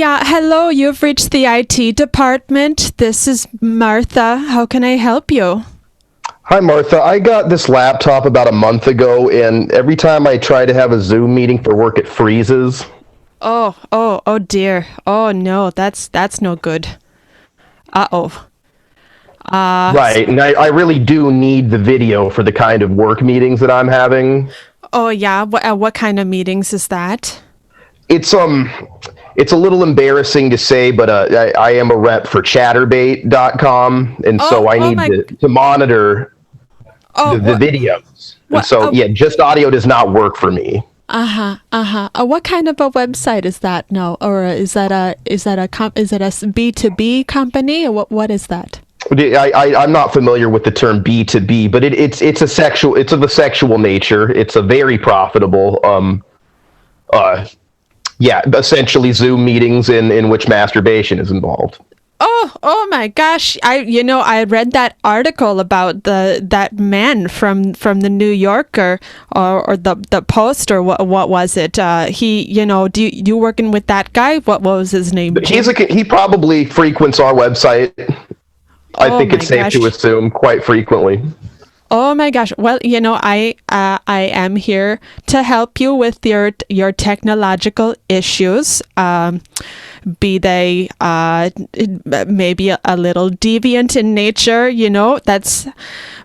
Yeah, hello, you've reached the IT department. This is Martha. How can I help you? Hi, Martha. I got this laptop about a month ago, and every time I try to have a Zoom meeting for work, it freezes. Oh dear. Oh no, that's no good. Uh-oh. Right, and I really do need the video for the kind of work meetings that I'm having. Oh yeah, what kind of meetings is that? It's it's a little embarrassing to say, but I am a rep for Chatterbait.com, and so I Oh need my, to monitor oh, the videos. And what, so, yeah, just audio does not work for me. what kind of a website is that? No, or is that a B2B company, or what is that? I'm not familiar with the term B2B, but it's of a sexual nature. It's a very profitable, essentially Zoom meetings in which masturbation is involved. Oh my gosh. I read that article about that man from the New Yorker or the Post, or what was it? Do you working with that guy? What was his name? He probably frequents our website. I think it's safe to assume quite frequently. Oh my gosh. Well, I am here to help you with your technological issues. Be they maybe a little deviant in nature, that's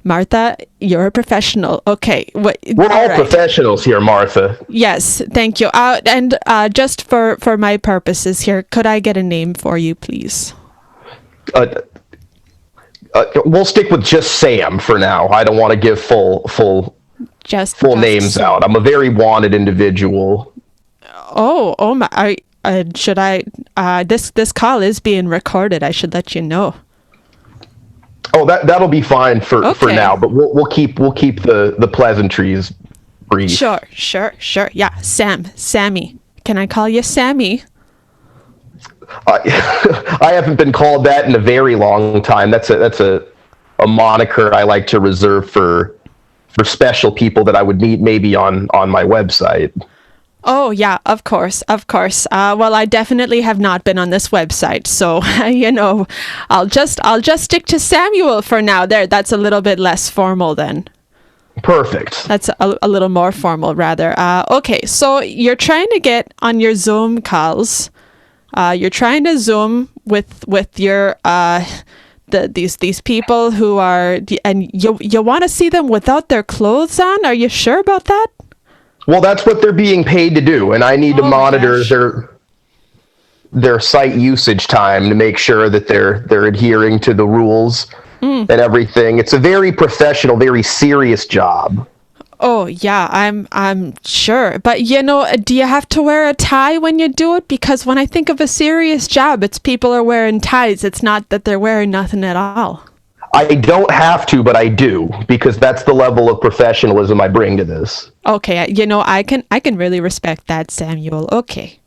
Martha, you're a professional. Okay. We're all right. Professionals here, Martha. Yes, thank you. And just for my purposes here, could I get a name for you, please? We'll stick with just Sam for now. I don't want to give full names Sam. out. I'm a very wanted individual. Oh my! Should I? This call is being recorded. I should let you know. Oh, that'll be fine for now. But we'll keep the pleasantries brief. Sure. Yeah, Sammy. Can I call you Sammy? I haven't been called that in a very long time. That's a moniker I like to reserve for special people that I would meet maybe on my website. Oh yeah, of course. Well, I definitely have not been on this website, so I'll just stick to Samuel for now. That's a little bit less formal then. Perfect. That's a little more formal rather. Okay, so you're trying to get on your Zoom calls. You're trying to Zoom with your these people who are, and you want to see them without their clothes on. Are you sure about that? Well, that's what they're being paid to do, and I need to monitor their site usage time to make sure that they're adhering to the rules and everything. It's a very professional, very serious job. Oh yeah, I'm sure. But do you have to wear a tie when you do it? Because when I think of a serious job, it's people are wearing ties. It's not that they're wearing nothing at all. I don't have to, but I do, because that's the level of professionalism I bring to this. Okay, I can really respect that, Samuel. Okay.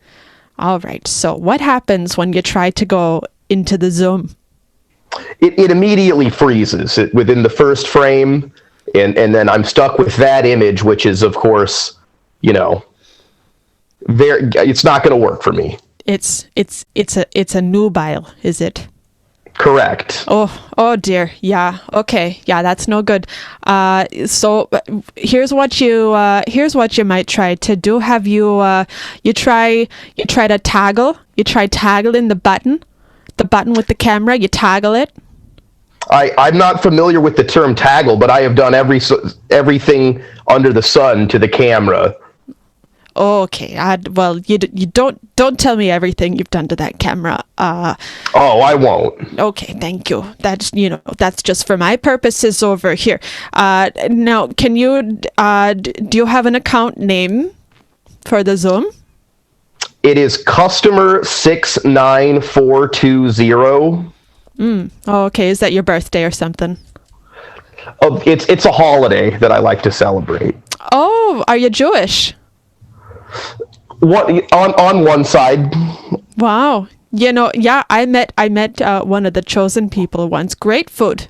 All right. So what happens when you try to go into the Zoom? It immediately freezes within the first frame. And then I'm stuck with that image, which is, of course, it's not going to work for me. It's a nubile, is it? Correct. Oh dear. Yeah. Okay. Yeah, that's no good. So here's what you might try to do. Have you try to toggle? You try taggling the button with the camera. You toggle it. I'm not familiar with the term toggle, but I have done everything under the sun to the camera. Okay. Well, you don't tell me everything you've done to that camera. Oh, I won't. Okay, thank you. That's just for my purposes over here. Now, can you do you have an account name for the Zoom? It is customer 69420. Oh, okay. Is that your birthday or something? Oh, it's a holiday that I like to celebrate. Oh, are you Jewish? What on one side? Wow. Yeah, I met one of the chosen people once. Great food.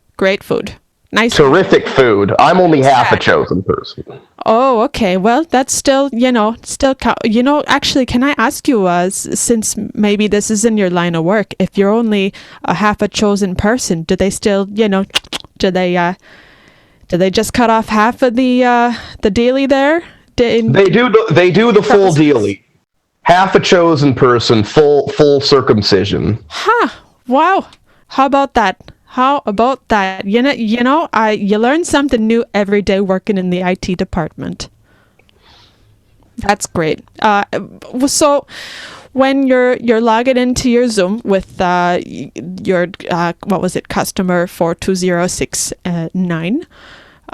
Nice. Terrific food. I'm only half a chosen person. Oh, okay. Well, that's still, actually, can I ask you, since maybe this is in your line of work, if you're only a half a chosen person, do they still, do they just cut off half of the daily there? They do the full dealie. Half a chosen person, full circumcision. Huh. Wow. How about that? You learn something new every day working in the IT department. That's great. So when you're logging into your Zoom with your customer 42069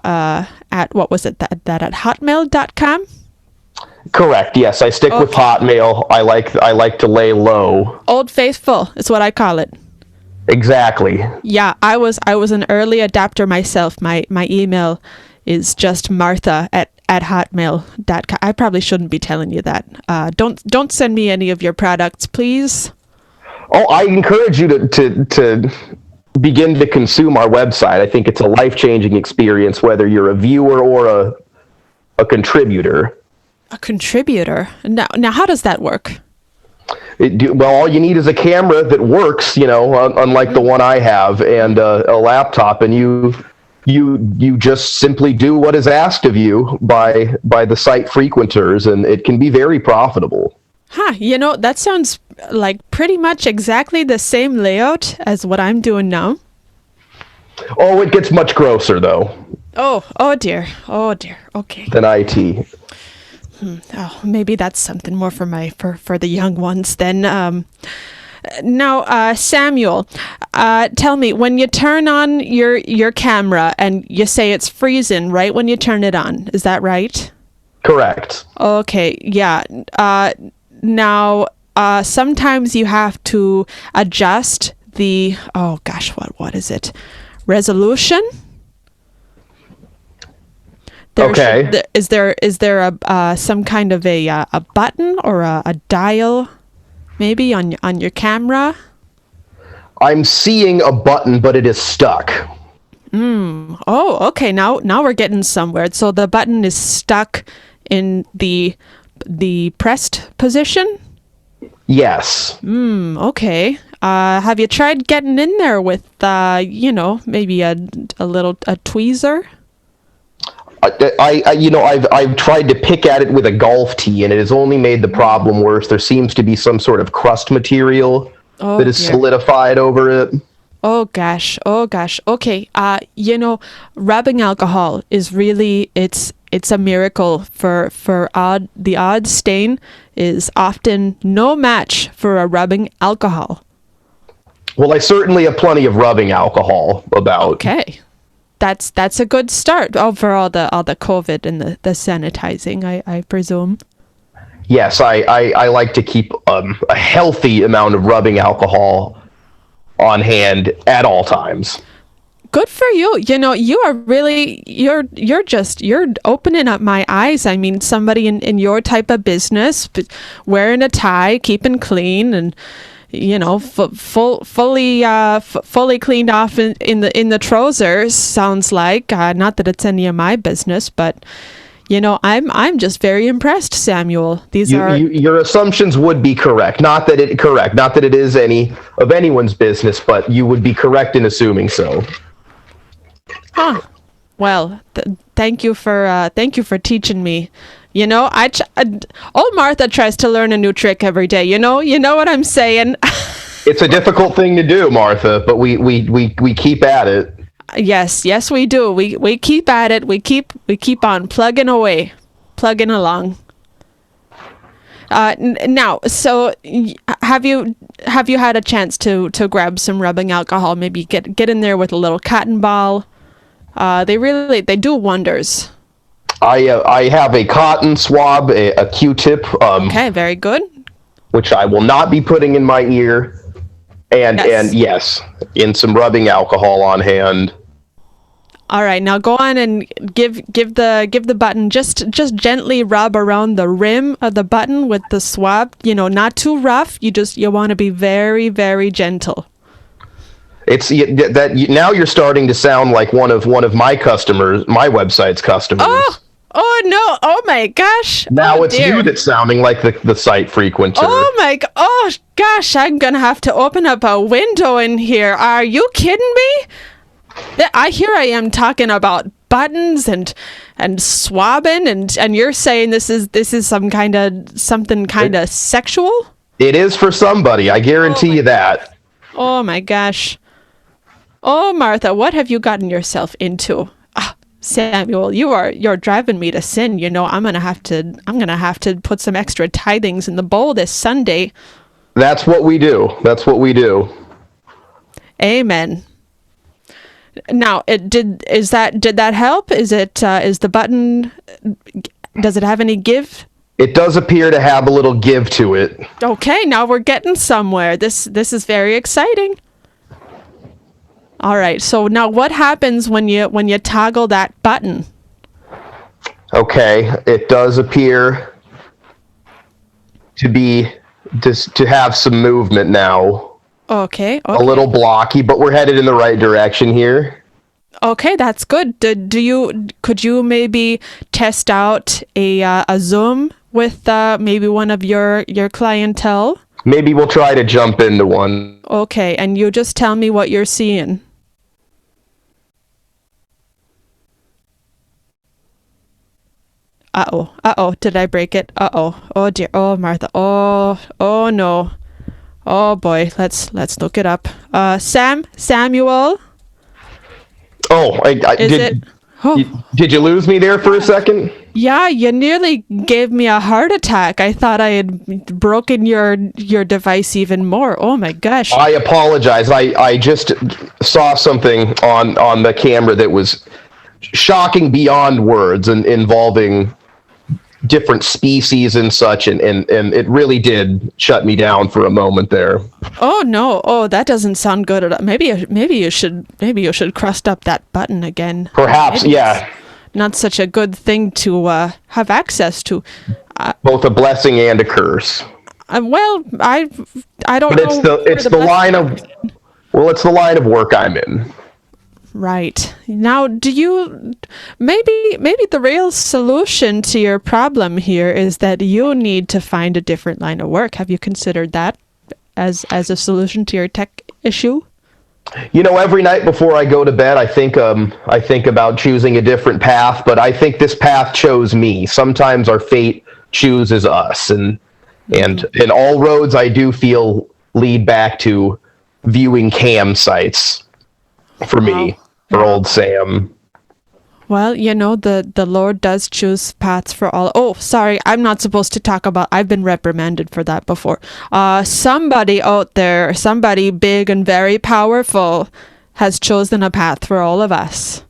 at what was it that at hotmail.com? Correct. Yes, I stick with Hotmail. I like to lay low. Old Faithful is what I call it. Exactly. Yeah, I was an early adapter myself. My email is just Martha at hotmail.com. I probably shouldn't be telling you that. Don't send me any of your products, please. Oh, I encourage you to begin to consume our website. I think it's a life-changing experience, whether you're a viewer or a contributor. A contributor? Now, how does that work? All you need is a camera that works, unlike the one I have, and a laptop, and you just simply do what is asked of you by the site frequenters, and it can be very profitable. Huh, that sounds like pretty much exactly the same layout as what I'm doing now. Oh, it gets much grosser, though. Oh dear. Okay. Than IT. Oh, maybe that's something more for the young ones then. Now, Samuel, tell me, when you turn on your camera and you say it's freezing right when you turn it on, is that right? Correct. Okay, yeah. Now, sometimes you have to adjust the, what is it? Resolution? Is there a some kind of a button or a dial maybe on your camera? I'm seeing a button, but it is stuck. Oh, okay. Now we're getting somewhere. So the button is stuck in the pressed position? Yes. Okay. Have you tried getting in there with maybe a tweezer? I've tried to pick at it with a golf tee, and it has only made the problem worse. There seems to be some sort of crust material that is solidified over it. Oh gosh. Okay. Rubbing alcohol is really it's a miracle for the odd stain is often no match for a rubbing alcohol. Well, I certainly have plenty of rubbing alcohol about. Okay. That's a good start. For all the COVID and the sanitizing, I presume. Yes, I like to keep a healthy amount of rubbing alcohol on hand at all times. Good for you. You are really you're opening up my eyes. I mean, somebody in your type of business, wearing a tie, keeping clean, and fully cleaned off in the trousers. Sounds like not that it's any of my business, but I'm just very impressed, Samuel. Your assumptions would be correct. Not that it is any of anyone's business, but you would be correct in assuming so. Huh. Well, thank you for teaching me. Old Martha tries to learn a new trick every day. You know what I'm saying? It's a difficult thing to do, Martha, but we keep at it. Yes, we do. We keep at it. We keep on plugging away, plugging along. Now, so have you had a chance to grab some rubbing alcohol? Maybe get in there with a little cotton ball. They do wonders. I have a cotton swab, a Q-tip. Okay, very good. Which I will not be putting in my ear, and yes, in some rubbing alcohol on hand. All right, now go on and give the button just gently rub around the rim of the button with the swab. Not too rough. You want to be very, very gentle. Now you're starting to sound like one of my customers, my website's customers. Oh no! Oh my gosh! Now it's dear. you that's sounding like the site frequenter. Oh gosh! I'm gonna have to open up a window in here. Are you kidding me? I am talking about buttons and swabbing, and you're saying this is something kind of sexual? It is for somebody. I guarantee you that. Oh my gosh! Oh Martha, what have you gotten yourself into? Samuel, you're driving me to sin. You know, I'm gonna have to put some extra tithings in the bowl this Sunday. That's what we do. Amen. Now, did that help? Is the button? Does it have any give? It does appear to have a little give to it. Okay, now we're getting somewhere. This is very exciting. All right. So now, what happens when you toggle that button? Okay, it does appear to have some movement now. Okay. A little blocky, but we're headed in the right direction here. Okay, that's good. Could you maybe test out a Zoom with maybe one of your clientele? Maybe we'll try to jump into one. Okay, and you just tell me what you're seeing. Uh-oh, did I break it? Oh dear, oh Martha, oh no. Oh boy, let's look it up. Samuel? Oh, did you lose me there for a second? Yeah, you nearly gave me a heart attack. I thought I had broken your device even more. Oh my gosh. I apologize. I just saw something on the camera that was shocking beyond words and involving different species and such, and it really did shut me down for a moment there. Oh no! Oh, that doesn't sound good at all. Maybe you should crust up that button again. Perhaps, yeah. Not such a good thing to have access to. Both a blessing and a curse. Well, I don't but know. It's the line of work I'm in. Right. Now, do you maybe the real solution to your problem here is that you need to find a different line of work? Have you considered that as a solution to your tech issue? You know, every night before I go to bed, I think about choosing a different path, but I think this path chose me. Sometimes our fate chooses us, and all roads I do feel lead back to viewing cam sites for me. For old Sam. Well, you know, the Lord does choose paths for all. Oh, sorry, I'm not supposed to talk about. I've been reprimanded for that before. Somebody out there, somebody big and very powerful, has chosen a path for all of us.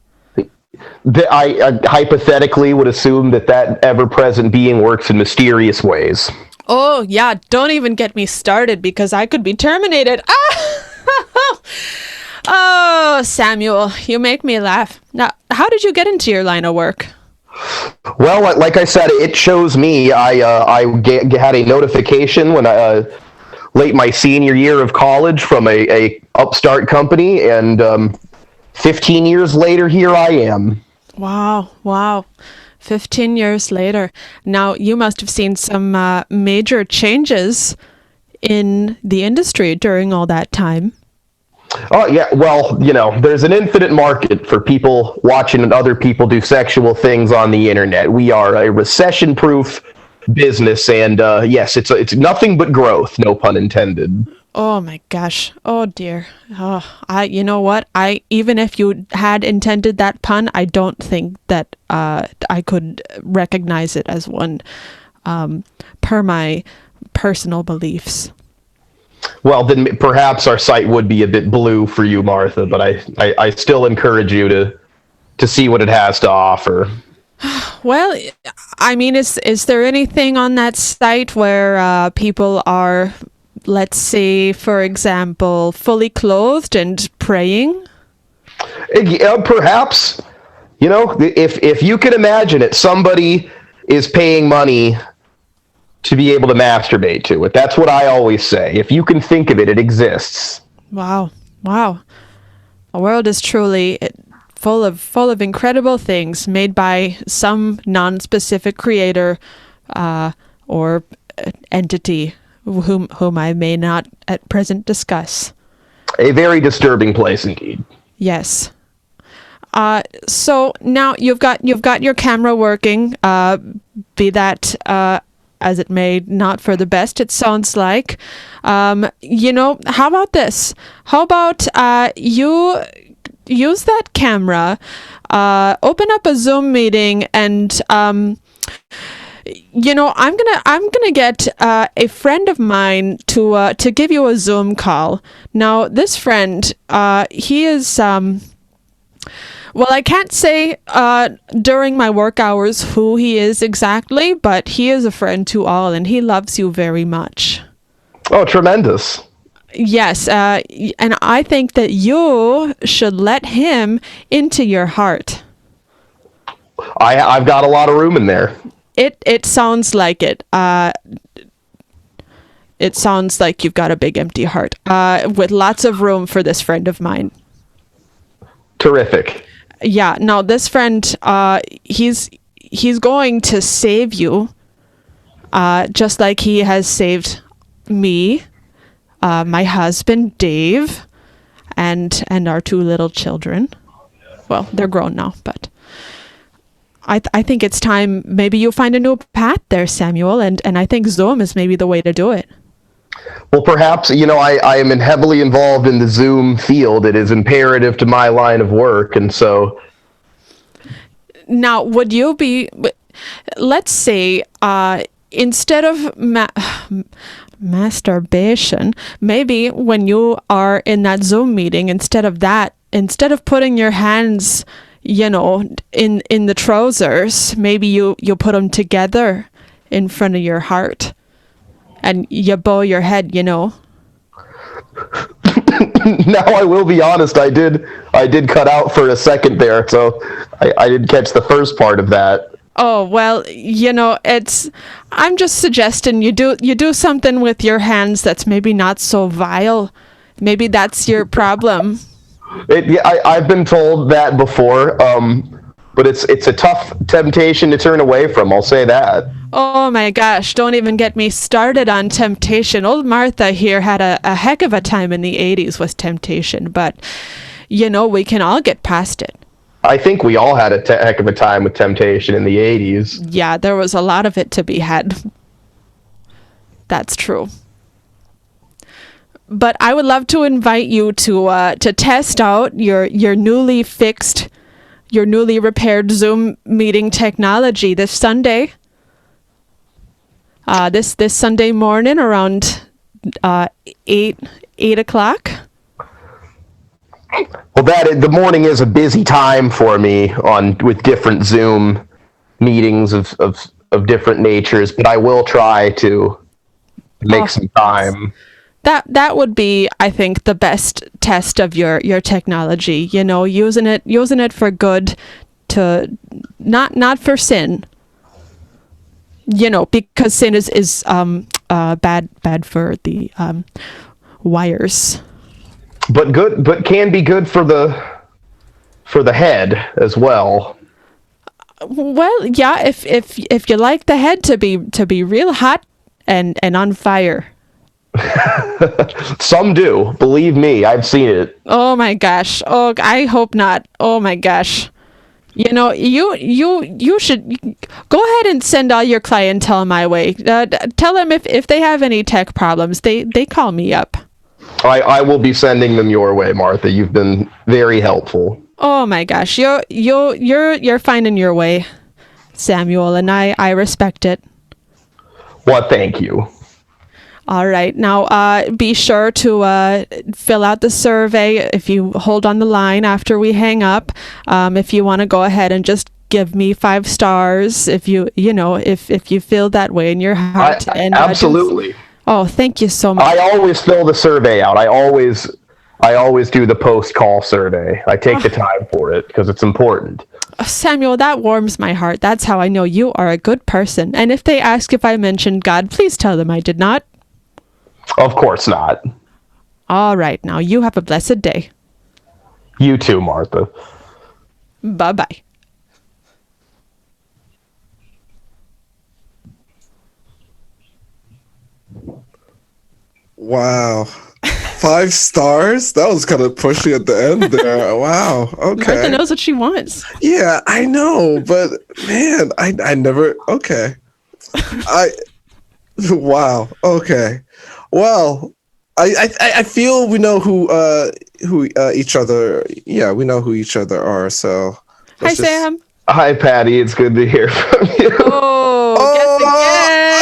I hypothetically would assume that ever-present being works in mysterious ways. Oh, yeah, don't even get me started because I could be terminated. Oh, Samuel, you make me laugh. Now, how did you get into your line of work? Well, like I said, it chose me. I had a notification when late my senior year of college from a upstart company, and 15 years later, here I am. Wow. 15 years later. Now, you must have seen some major changes in the industry during all that time. Oh, yeah. Well, you know, there's an infinite market for people watching other people do sexual things on the internet. We are a recession-proof business, and yes, it's nothing but growth, no pun intended. Oh my gosh. Oh dear. You know what? Even if you had intended that pun, I don't think that I could recognize it as one per my personal beliefs. Well, then perhaps our site would be a bit blue for you, Martha, but I still encourage you to see what it has to offer. Well, I mean, is there anything on that site where people are, let's say, for example, fully clothed and praying? Perhaps. You know, if you can imagine it, somebody is paying money to be able to masturbate to it. That's what I always say. If you can think of it, it exists. Wow. The world is truly full of incredible things made by some non-specific creator or entity whom I may not at present discuss. A very disturbing place indeed. Yes. So now you've got your camera working, be that as it may, not for the best, it sounds like. How about this? How about you use that camera, open up a Zoom meeting, and I'm gonna get a friend of mine to give you a Zoom call. Now, this friend, he is well, I can't say during my work hours who he is exactly, but he is a friend to all, and he loves you very much. Oh, tremendous. Yes, and I think that you should let him into your heart. I've got a lot of room in there. It sounds like it. It sounds like you've got a big empty heart, with lots of room for this friend of mine. Terrific. Yeah, no, this friend, he's going to save you, just like he has saved me, my husband, Dave, and our 2 little children. Well, they're grown now, but I think it's time maybe you find a new path there, Samuel, and I think Zoom is maybe the way to do it. Well, perhaps, I am heavily involved in the Zoom field. It is imperative to my line of work, and so... Now, would you be... Let's say, instead of masturbation, maybe when you are in that Zoom meeting, instead of putting your hands, in the trousers, maybe you put them together in front of your heart. And you bow your head, Now I will be honest, I did cut out for a second there, so I didn't catch the first part of that. Oh, well, I'm just suggesting you do something with your hands that's maybe not so vile. Maybe that's your problem. I've been told that before, but it's a tough temptation to turn away from, I'll say that. Oh my gosh, don't even get me started on temptation. Old Martha here had a heck of a time in the 80s with temptation, but, we can all get past it. I think we all had a heck of a time with temptation in the 80s. Yeah, there was a lot of it to be had. That's true. But I would love to invite you to test out your newly repaired Zoom meeting technology this Sunday. This Sunday morning around 8 o'clock. Well, the morning is a busy time for me with different Zoom meetings of different natures, but I will try to make some time. That would be, I think, the best test of your technology. Using it for good, to not for sin. Because sin is bad for the wires. But can be good for the head as well. Well, yeah, if you like the head to be real hot and on fire. Some do, believe me, I've seen it. Oh my gosh. Oh, I hope not. Oh my gosh. You should go ahead and send all your clientele my way. Tell them if they have any tech problems, they call me up. I will be sending them your way, Martha. You've been very helpful. Oh my gosh, you're finding your way, Samuel, and I respect it. Well, thank you. All right, now be sure to fill out the survey if you hold on the line after we hang up. If you want to go ahead and just give me 5 stars, if you feel that way in your heart. Absolutely. Oh, thank you so much. I always fill the survey out. I always do the post-call survey. I take the time for it because it's important. Samuel, that warms my heart. That's how I know you are a good person. And if they ask if I mentioned God, please tell them I did not. Of course not. All right. Now, you have a blessed day. You too, Martha. Bye-bye. Wow. 5 stars? That was kind of pushing at the end there. Wow. Okay. Martha knows what she wants. Yeah, I know, but man, I never. Okay. Wow. Okay. Well, I feel we know who each other. Yeah, we know who each other are. So. Hi, Sam. Hi, Patty. It's good to hear from you. Oh,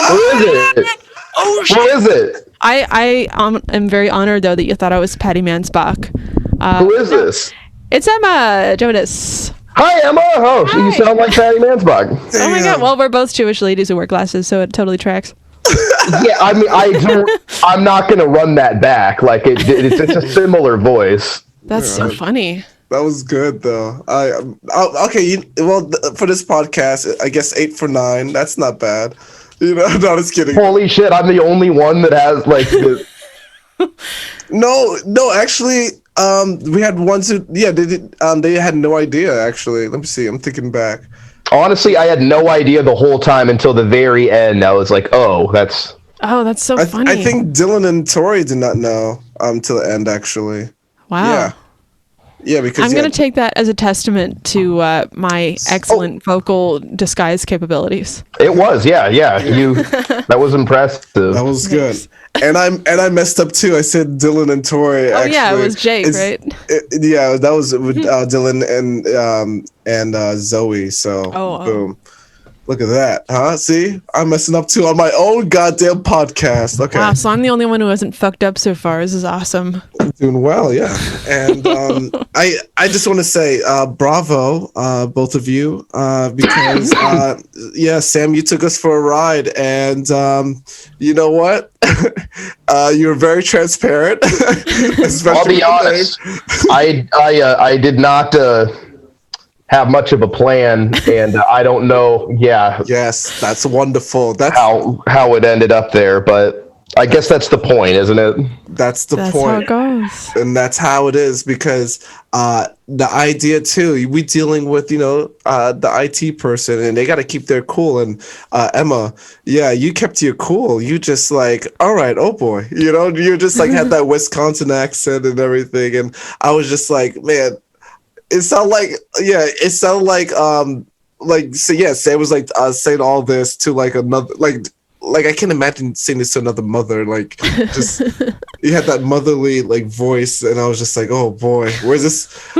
Who is it? Oh shit! Who is it? I am very honored though that you thought I was Patty Mansbach. Who is this? It's Emma Jonas. Hi, Emma. Oh, Hi. you sound like Patty Mansbach. Oh my god! Well, we're both Jewish ladies who wear glasses, so it totally tracks. Yeah, I mean, I'm not gonna run that back. Like it's a similar voice. That's so funny. That was good though. Okay. For this podcast, I guess 8 for 9. That's not bad. You know, no, just kidding. Holy shit! I'm the only one that has like. No, actually, we had ones who, yeah, they did. They had no idea. Actually, let me see. I'm thinking back. Honestly, I had no idea the whole time until the very end. I was like, "Oh, that's." Oh, that's so funny. I think Dylan and Tori did not know till the end. Actually. Wow. Yeah, because I'm going to take that as a testament to my excellent vocal disguise capabilities. It was, yeah. You, that was impressive. That was good. And I messed up too. I said Dylan and Tori. Oh actually. yeah, it was Jake, right? Yeah, that was with Dylan and Zoe. So boom. Look at that, huh? See, I'm messing up too on my own goddamn podcast. Okay. Wow, so I'm the only one who hasn't fucked up so far. This is awesome. Doing well, yeah. And I just want to say bravo, both of you, because yeah, Sam, you took us for a ride, and you know what? You were very transparent. I'll be honest. I did not have much of a plan, and I don't know. Yeah. Yes, that's wonderful. That's how it ended up there, but I guess that's the point, isn't it? That's the That's point. how it goes. And that's how it is, because the idea too, we dealing with, the IT person, and they got to keep their cool. And Emma, yeah, you kept your cool. You just like, all right, oh boy, you just like had that Wisconsin accent and everything. And I was just like, man, it sounded like so yeah, Sam was like saying all this to like another, like I can't imagine saying this to another mother, like just you had that motherly like voice, and I was just like, oh boy, where's this?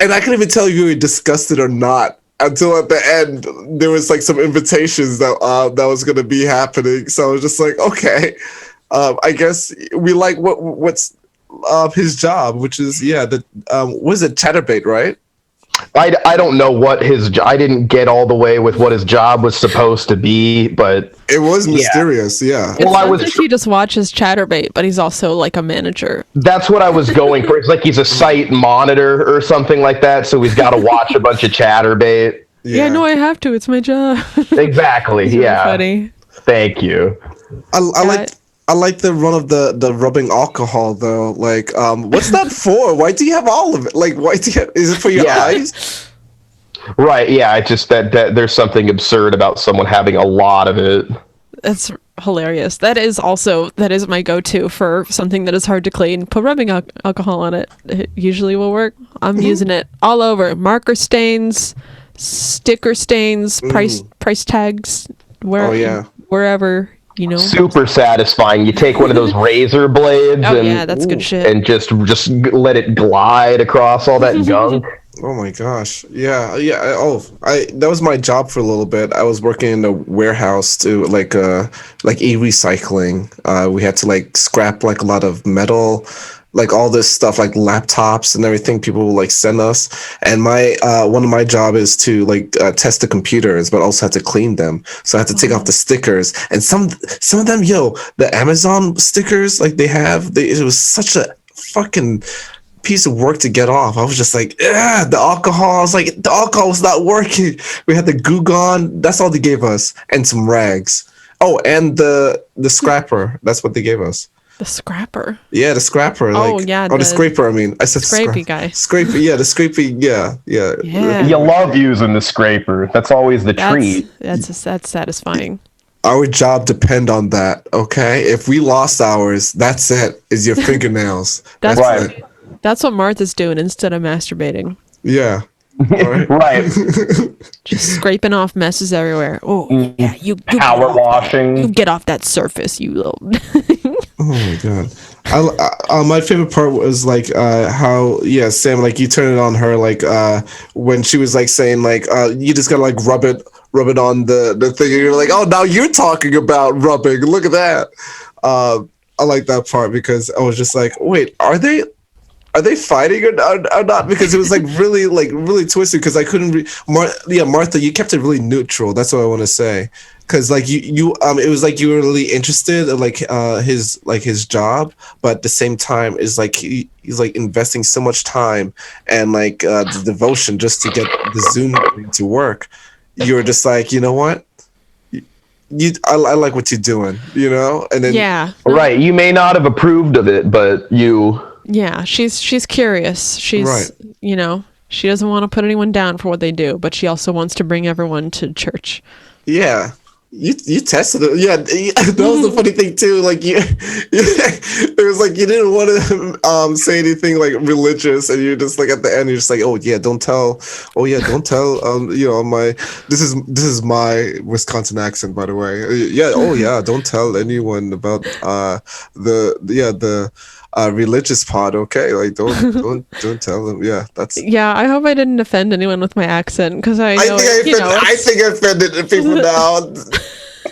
And I couldn't even tell if you were disgusted or not until at the end there was like some invitations that was gonna be happening. So I was just like, okay, I guess we like what's his job, which is was it Chatterbait, right? I don't know what I didn't get all the way with what his job was supposed to be, but it was mysterious. Yeah. Well, I was. He just watches Chatterbait, but he's also like a manager. That's what I was going for. It's like he's a site monitor or something like that, so he's got to watch a bunch of Chatterbait. Yeah, no, I have to. It's my job. Exactly. Yeah. Funny. Thank you. I like the run of the rubbing alcohol though. Like, what's that for? Why do you have all of it? Like, why do you have, is it for your eyes? Right. Yeah. It's just that there's something absurd about someone having a lot of it. That's hilarious. That is my go-to for something that is hard to clean. Put rubbing alcohol on it. It usually will work. I'm using it all over. Marker stains, sticker stains, price tags. Wherever. Super satisfying. You take one of those razor blades that's good shit. And just let it glide across all that gunk. Oh my gosh. Yeah. That was my job for a little bit. I was working in a warehouse to like e-recycling. We had to like scrap like a lot of metal, like all this stuff, like laptops and everything people will like send us. And my one of my job is to like test the computers, but also have to clean them. So I have to take off the stickers. And some of them, the Amazon stickers, like it was such a fucking piece of work to get off. I was just like, the alcohol. I was like, the alcohol was not working. We had the Goo Gone. That's all they gave us, and some rags. Oh, and the scrapper. That's what they gave us. The scrapper. Yeah, the scrapper. Oh, like, yeah, the the scraper. I mean, I said scrapey guy. Scraper. Yeah, the scrapey. Yeah. Yeah. You love using the scraper. That's always the treat. That's satisfying. Our job depend on that. Okay, if we lost ours, that's it. Is your fingernails? That's Right. it. That's what Martha's doing instead of masturbating. Yeah. All right. Right. Just scraping off messes everywhere. Oh, yeah, you Power washing. You get off that surface, you little. Oh my god. My favorite part was like how Sam, like you turn it on her like when she was like saying like you just gotta like rub it on the thing and you're like, oh, now you're talking about rubbing, look at that. I like that part because I was just like, wait, are they fighting or not? Because it was like really twisted because I couldn't Martha, you kept it really neutral. That's what I want to say. Because like you it was like you were really interested in like his job, but at the same time is like he's like investing so much time and like the devotion just to get the Zoom thing to work. You were just like, you know what? I like what you're doing, you know? And then right, you may not have approved of it, but you. Yeah, she's curious. She's right. You know, she doesn't want to put anyone down for what they do, but she also wants to bring everyone to church. Yeah. You tested it. Yeah, that was the funny thing too. Like it was like you didn't want to say anything like religious, and you're just like at the end, you're just like, oh yeah, don't tell. You know, this is my Wisconsin accent, by the way. Yeah, oh yeah, don't tell anyone about the religious part, okay? Like don't tell them. Yeah, that's. Yeah, I hope I didn't offend anyone with my accent because I think I offended people now.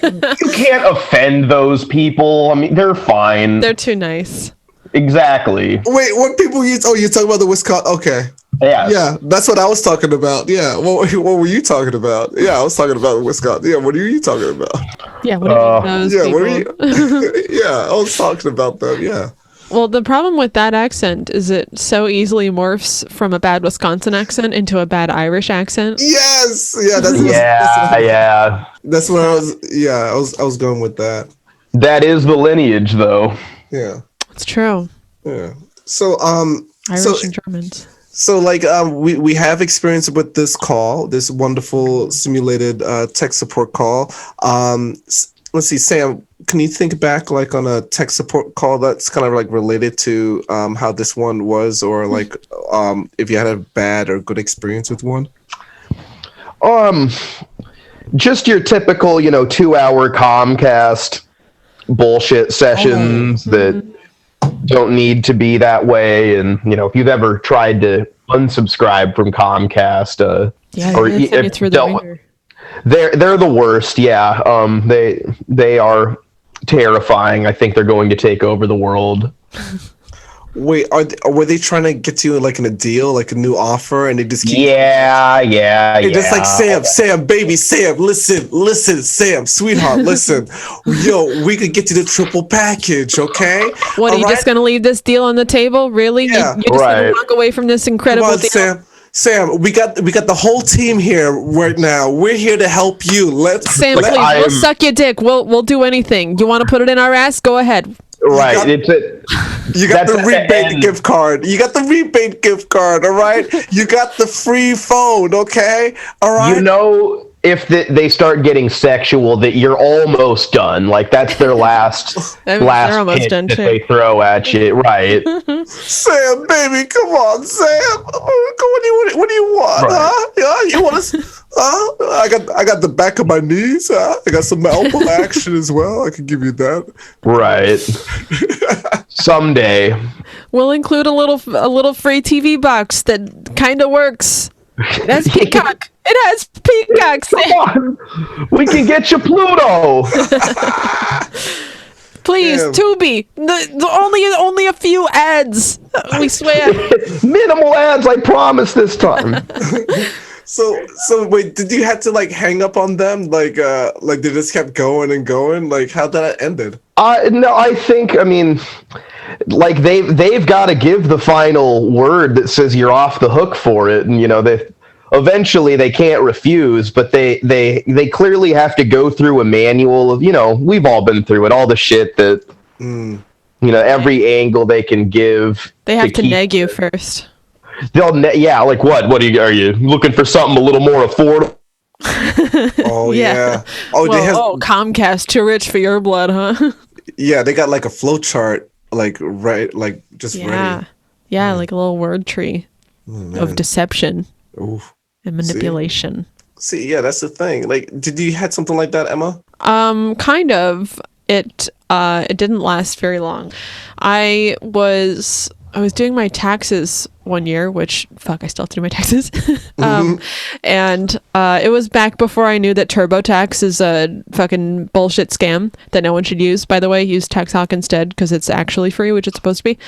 You can't offend those people. I mean, they're fine. They're too nice. Exactly. Wait, what people use? Oh, you're talking about the Wisconsin? Okay. Yeah. Yeah, that's what I was talking about. Yeah. What were you talking about? Yeah, I was talking about Wisconsin. Yeah, what are you talking about? Yeah. What are those people? What are you? Yeah, I was talking about them. Yeah. Well, the problem with that accent is it so easily morphs from a bad Wisconsin accent into a bad Irish accent. Yes. Yeah. That's what I was. Yeah, I was going with that. That is the lineage, though. Yeah. It's true. Yeah. So Irish and Germans. So like we have experience with this call, this wonderful simulated tech support call. Let's see, Sam, can you think back like on a tech support call that's kind of like related to how this one was, or like if you had a bad or good experience with one? Just your typical, 2-hour Comcast bullshit sessions that don't need to be that way. And, if you've ever tried to unsubscribe from Comcast, or they're the worst. Yeah. They are terrifying. I think they're going to take over the world. Wait, were they trying to get you like in a deal, like a new offer, and they just keep just like Sam, baby, Sam, listen, Sam, sweetheart, listen, yo, we could get you the triple package, okay? What, are you just gonna leave this deal on the table? Really? Yeah. You're just gonna walk away from this incredible deal? Sam, we got the whole team here right now. We're here to help you. Sam, please, we'll suck your dick. We'll do anything. You want to put it in our ass? Go ahead. Right. You got the rebate gift card. You got the rebate gift card, all right? You got the free phone, okay? All right? If they start getting sexual, that you're almost done. Like, that's their last pitch that they throw at you. Right. Sam, baby, come on, Sam. What do you want? Right. Huh? Yeah, you want us? I got the back of my knees. I got some elbow action as well. I can give you that. Right. Someday. We'll include a little free TV box that kind of works. It has Peacock. It has Peacock. Come on. We can get you Pluto. Please, damn. Tubi. Only a few ads. We swear. Minimal ads, I promise this time. So wait, did you have to like hang up on them? Like they just kept going and going? Like how that ended? No, I think, like they've got to give the final word that says you're off the hook for it, and eventually they can't refuse, but they clearly have to go through a manual of, we've all been through it, all the shit that every angle they can give. They have to neg you first. They'll like what? Are you looking for something a little more affordable? Oh yeah. Comcast too rich for your blood, huh? Yeah, they got like a flow chart, like just ready. Yeah, like a little word tree of deception and manipulation. See, yeah, that's the thing. Like, did you had something like that, Emma? Kind of. It didn't last very long. I was doing my taxes one year, which I still have to do my taxes. And it was back before I knew that TurboTax is a fucking bullshit scam that no one should use. By the way, use TaxHawk instead because it's actually free, which it's supposed to be.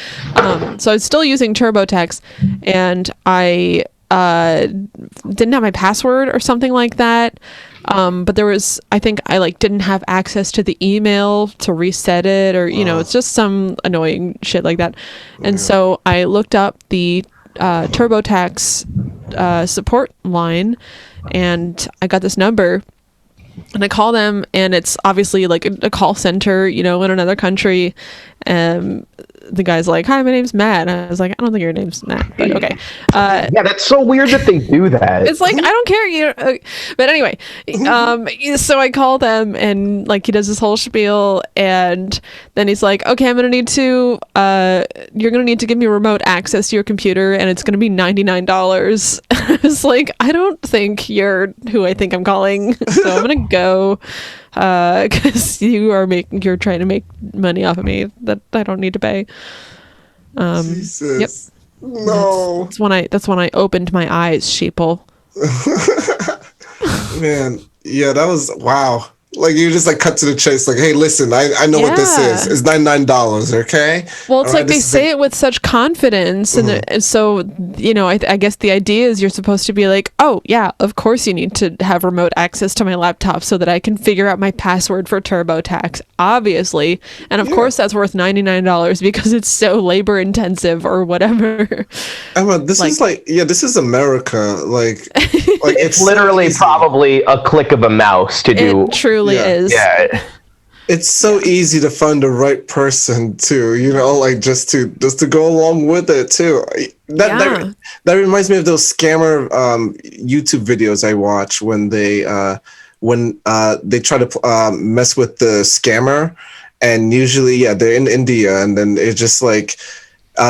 So I was still using TurboTax, and I didn't have my password or something like that. But there was, I think I didn't have access to the email to reset it, or it's just some annoying shit like that. And so I looked up the TurboTax support line, and I got this number, and I call them, and it's obviously like a call center, in another country. The guy's like, "Hi, my name's Matt." And I was like, "I don't think your name's Matt, but okay." Yeah, that's so weird that they do that. It's like, I don't care, but anyway, so I call them, and he does this whole spiel, and then he's like, "Okay, you're gonna need to give me remote access to your computer, and it's gonna be $99." I was like, "I don't think you're who I think I'm calling, so I'm gonna go, because you're trying to make money off of me that I don't need to pay." Jesus. Yep. No. That's when I opened my eyes, sheeple. Man, yeah, that was wow. Like, you just cut to the chase, like, "Hey, listen, I know what this is. It's $99, okay?" Well, it's they say it with such confidence, and so I guess the idea is you're supposed to be like, "Oh yeah, of course you need to have remote access to my laptop so that I can figure out my password for TurboTax, obviously, and of course that's worth $99 because it's so labor intensive or whatever." Emma, this is this is America. It's literally probably a click of a mouse to do. It truly is. Yeah. It's so easy to find the right person too, just to go along with it too. That reminds me of those scammer YouTube videos I watch when they try to mess with the scammer, and usually they're in India, and then it's just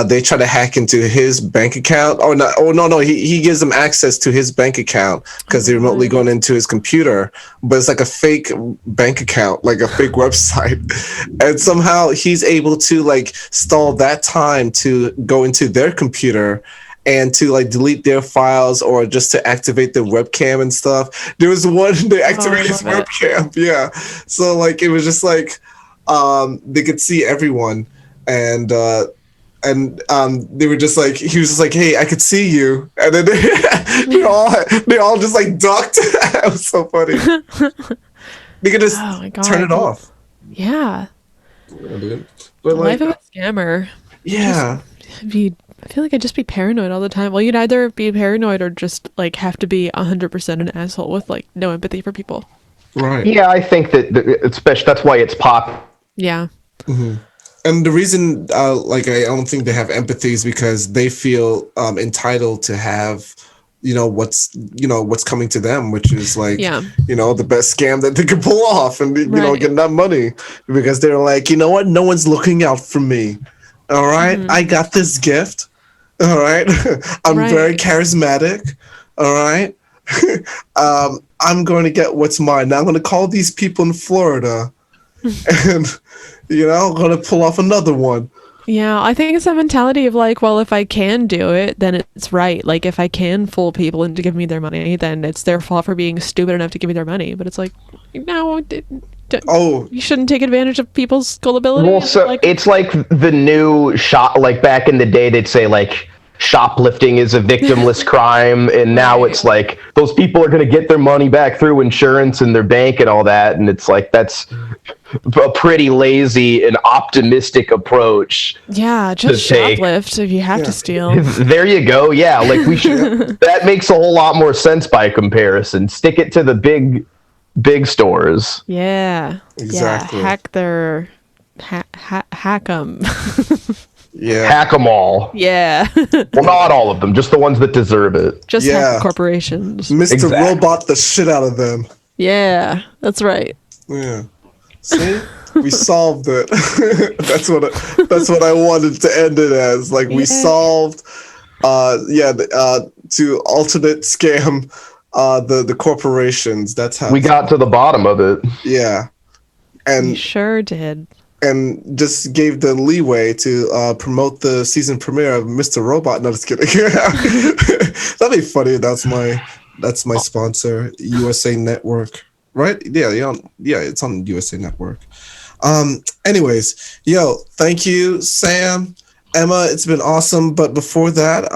they try to hack into his bank account. He gives them access to his bank account because they're remotely going into his computer, but it's like a fake bank account, like a fake website. And somehow he's able to stall that time to go into their computer and to delete their files, or just to activate the webcam and stuff. There was one, they activated his webcam. Yeah. So it was just they could see everyone, and they were just he was just like, "Hey, I could see you," and then they all just ducked. It was so funny. They could just turn it off. Yeah. But the life of a scammer. Yeah. I feel like I'd just be paranoid all the time. Well, you'd either be paranoid or just have to be 100% an asshole with no empathy for people. Right. Yeah, I think that especially that's why it's pop. Yeah. Mm-hmm. And the reason, I don't think they have empathy is because they feel entitled to have, what's coming to them, which is the best scam that they could pull off, and get that money, because they're like, you know what, no one's looking out for me. All right, I got this gift. All right, I'm very charismatic. All right, I'm going to get what's mine. Now I'm going to call these people in Florida, and. I'm going to pull off another one. Yeah, I think it's a mentality of well, if I can do it, then it's right. If I can fool people into giving me their money, then it's their fault for being stupid enough to give me their money. But it's no, you shouldn't take advantage of people's gullibility. Well, so it's the new shop, back in the day, they'd say shoplifting is a victimless crime, and now it's those people are going to get their money back through insurance and their bank and all that, and it's that's a pretty lazy and optimistic approach. Yeah, just shoplift if you have to steal. There you go. Yeah, we should. That makes a whole lot more sense by comparison. Stick it to the big stores. Yeah, exactly. Yeah, hack their hack them. Yeah. Hack them all. Yeah. Well, not all of them, just the ones that deserve it. Just hack the corporations. Mr. Exactly. Robot the shit out of them. Yeah, that's right. Yeah. See? We solved it. That's what I wanted to end it as. Like we solved to alternate scam the corporations. That's how we got to the bottom of it. Yeah. And we sure did. And just gave the leeway to promote the season premiere of Mr. Robot. No, just kidding. That'd be funny. That's my sponsor, USA Network. Right? Yeah, it's on USA Network. Anyways, thank you, Sam. Emma, it's been awesome. But before that,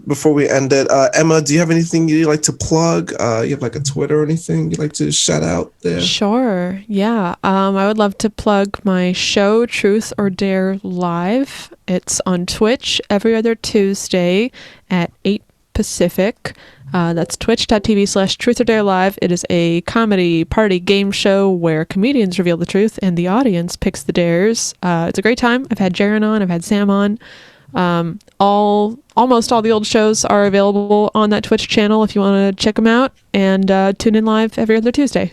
before we end it, Emma, do you have anything you'd like to plug? You have like a Twitter or anything you'd like to shout out there? Sure. Yeah. I would love to plug my show, Truth or Dare Live. It's on Twitch every other Tuesday at 8 Pacific. That's twitch.tv/Truth or Dare Live. It is a comedy party game show where comedians reveal the truth and the audience picks the dares. It's a great time. I've had Jaren on. I've had Sam on. Almost all the old shows are available on that Twitch channel if you want to check them out, and tune in live every other Tuesday.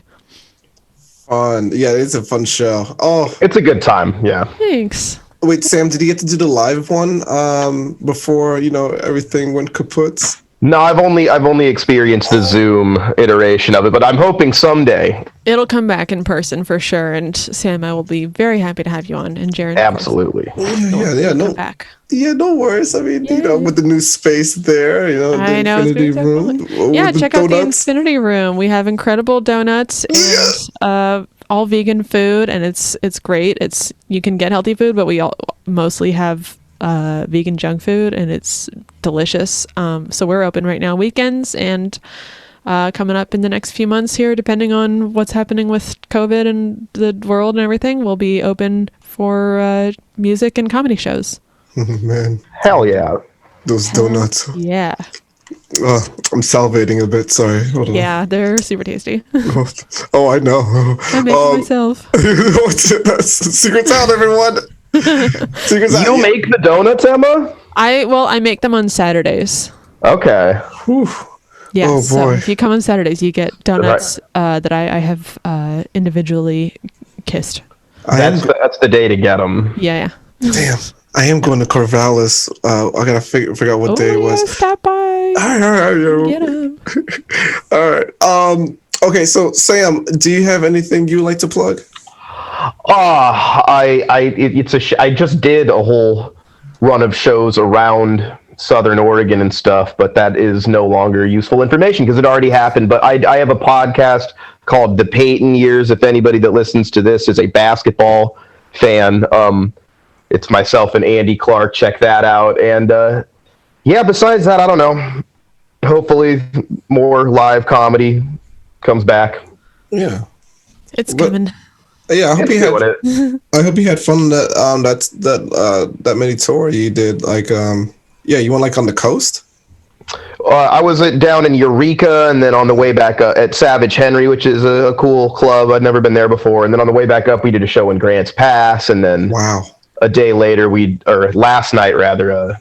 Fun. Yeah, it's a fun show. Oh, it's a good time. Yeah. Thanks. Wait, Sam, did you get to do the live one before everything went kaput? No, I've only experienced the Zoom iteration of it, but I'm hoping someday it'll come back in person for sure. And Sam, I will be very happy to have you on, and Jaren. Absolutely. No worries. I mean, with the new space there, the Infinity Room. Check out the Infinity Room. We have incredible donuts and all vegan food, and it's great. You can get healthy food, but we all mostly have vegan junk food, and it's delicious. So we're open right now weekends, and coming up in the next few months here, depending on what's happening with COVID and the world and everything, we'll be open for music and comedy shows. Man, hell yeah, those donuts. Yeah. I'm salivating a bit. Sorry. Hold on. Yeah, they're super tasty. Oh, I know. I make it myself. That's secrets out, everyone. You make the donuts, Emma? I make them on Saturdays. Okay. Whew. Yeah. Oh, so boy. if you come on Saturdays, you get donuts that I have individually kissed. That's the day to get them. Yeah. Damn. I am going to Corvallis. I gotta figure out what day it was. Stop by. All right. Get 'em. All right. Okay. So, Sam, do you have anything you would like to plug? I just did a whole run of shows around Southern Oregon and stuff, but that is no longer useful information because it already happened. But I have a podcast called The Peyton Years. If anybody that listens to this is a basketball fan, it's myself and Andy Clark. Check that out. And besides that, I don't know. Hopefully more live comedy comes back. Yeah. It's coming. Yeah, I hope you had fun that mini tour you did. Like, you went like on the coast. I was down in Eureka, and then on the way back at Savage Henry, which is a cool club. I'd never been there before. And then on the way back up, we did a show in Grants Pass, and then a day later, last night rather,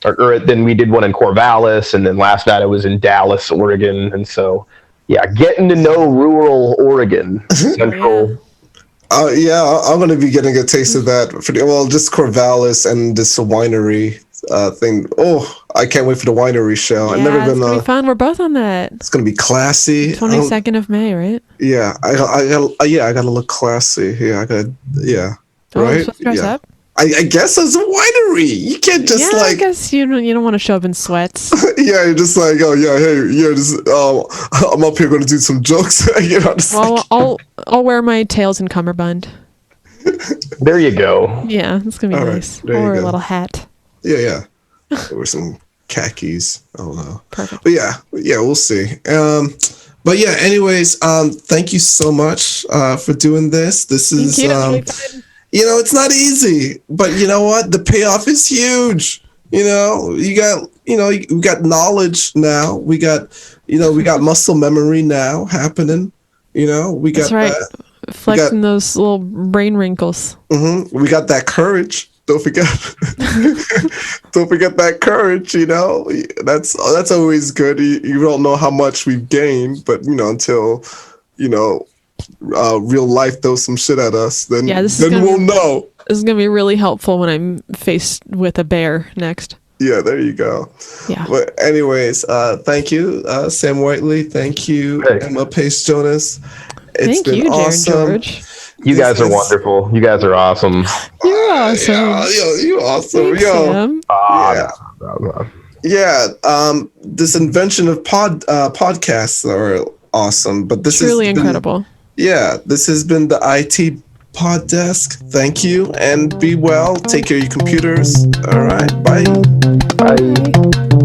then we did one in Corvallis, and then last night I was in Dallas, Oregon, and so getting to know rural Oregon, central. I'm going to be getting a taste of that. Just Corvallis and this winery thing. Oh, I can't wait for the winery show. Yeah, I've never been. It's gonna be fun. We're both on that. It's going to be classy. 22nd of May, right? Yeah, I got to look classy. Yeah, I got. Yeah, right. Supposed to dress up? I guess it's a winery. You can't just I guess you don't want to show up in sweats. Yeah, you're just like, I'm up here going to do some jokes. I'll wear my tails and cummerbund. There you go. Yeah, it's gonna be nice. Or a little hat. Yeah. Or some khakis. I don't know. Perfect. But yeah, we'll see. But yeah, anyways, thank you so much for doing this. This is it's not easy, but you know what? The payoff is huge. We got knowledge now. We got muscle memory now happening. We got That's right. that. flexing those little brain wrinkles. We got that courage. Don't forget. Don't forget that courage. You know, that's always good. You don't know how much we've gained, but you know, until you know, real life throws some shit at us, then we'll know. This is gonna be really helpful when I'm faced with a bear next. Yeah, there you go. Yeah. But anyways, thank you, Sam Whiteley. Thank you, Emma Pace Jonas. It's Thank you, awesome. Jaren George. You guys are wonderful. You guys are awesome. You're awesome. You're awesome. Thanks, Sam. This invention of podcasts are awesome. But this is truly incredible. Yeah, this has been the IT Pod Desk. Thank you, and be well. Take care of your computers. All right, bye. Bye.